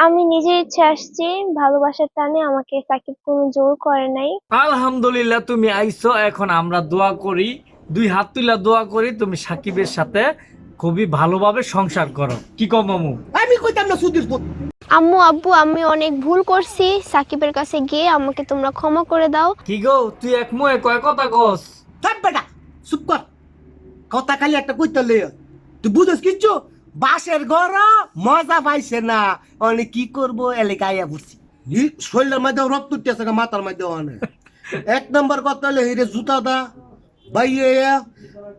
আমি নিজের ইচ্ছে আসছি, ভালোবাসার টানে আমাকে সাকিব কোনো জোর করে নাই। আলহামদুলিল্লাহ, তুমি আইছো। এখন আমরা দোয়া করি, দুই হাত তুলা দোয়া করি তুমি সাকিবের সাথে খুবই ভালোভাবে সংসার করো। কি কম মামু? আমি কইতাম না সুধীর পুত। আম্মু আব্বু, আমি অনেক ভুল করছি, সাকিবের কাছে গিয়ে আমাকে তোমরা ক্ষমা করে দাও। কি গো, তুই এক মুয়ে কয় কথা কস? থাক বেটা, চুপ কর। কথা খালি একটা কইতে লই, তুই বুঝস কিচ্ছু? বাসের ঘর মজা পাইছে না, অনেক কি করবো এলাকা আইয়া পড়ছি। শরীরের মধ্যে রক্ত উঠতেছে না, মাথার মধ্যে অনেক। এক নম্বর কথা হলো হিরে জুতা দা বাইয়ে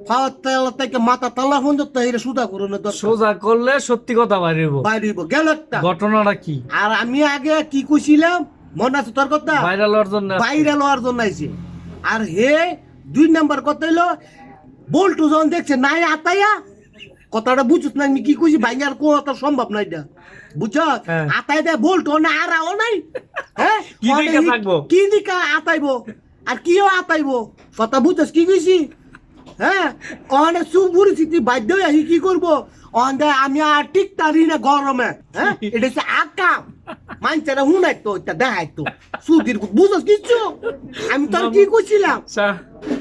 পাওয়ার তেল থেকে মাথা তালা পর্যন্ত হিরে সুদা করো না দরকার। সোজা করলে সত্যি কথা বাইরেব। বাইরিব গেল একটা। ঘটনাটা কি? আর আমি আগে কি কইছিলাম মনে আছে তোর কথা? ভাইরাল হওয়ার জন্য আসছে। বাইরে লওয়ার জন্য আইছে। আর হে দুই নাম্বার কথা হইলো বল্টু যখন দেখছে নাই আতাইয়া, কথাটা বুঝছ না আমি কি কইছি? ভাইয়ার কথা সম্ভব না এটা, বুঝছ? হ্যাঁ। আতাই দেয় বল্টু না আরাও নাই। হ্যাঁ, কি দিকে থাকবো? কি দিকা আতাইবো আর কিও আতাইবো, কথা বুঝছস কি কইছি? হ্যাঁ, অনেক সুপরিস্থিতি বাধ্য হয়ে কি করবো? অন্ধে আমি আর ঠিক তারি না গরমে। হ্যাঁ, এটা হচ্ছে আকা মানছে হুনাই তো এটা দেখাই তো সুধীর বুঝছস কিচ্ছু? আমি তোর কি কইছিলাম? আচ্ছা,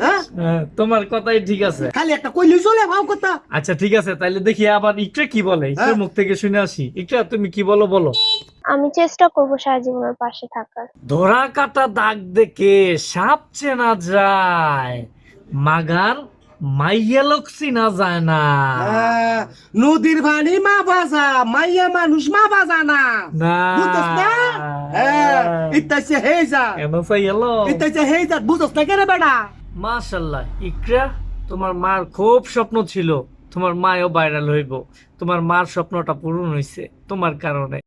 হ্যাঁ, তোমার কথাই ঠিক আছে। খালি একটা কইলি চলে ভাও কথা। আচ্ছা ঠিক আছে, তাইলে দেখি আবার ইকরা কি বলে, ইকরার মুখ থেকে শুনে আসি। ইকরা তুমি কি বলো বলো। আমি চেষ্টা করবো সারা জীবনের পাশে থাকার। ধরা কাটা দাগ দেখে সাপ চেনা যায়, মাগার মাইয়া লোক চিনা যায় না। হ্যাঁ, নদীর পানি মা বাজা, মাইয়া মানুষ মা বাজা না। না। বুঝছস না? হ্যাঁ, ইত্যাছে হেজা, কেন চাই এলো? ইত্যাছে হেজা, বুঝছস না কেন বেটা? মাশাল্লাহ ইকরা, তোমার মার খুব স্বপ্ন ছিল তোমার মায়ও ভাইরাল হইব। তোমার মার স্বপ্নটা পূরণ হইছে তোমার কারণে।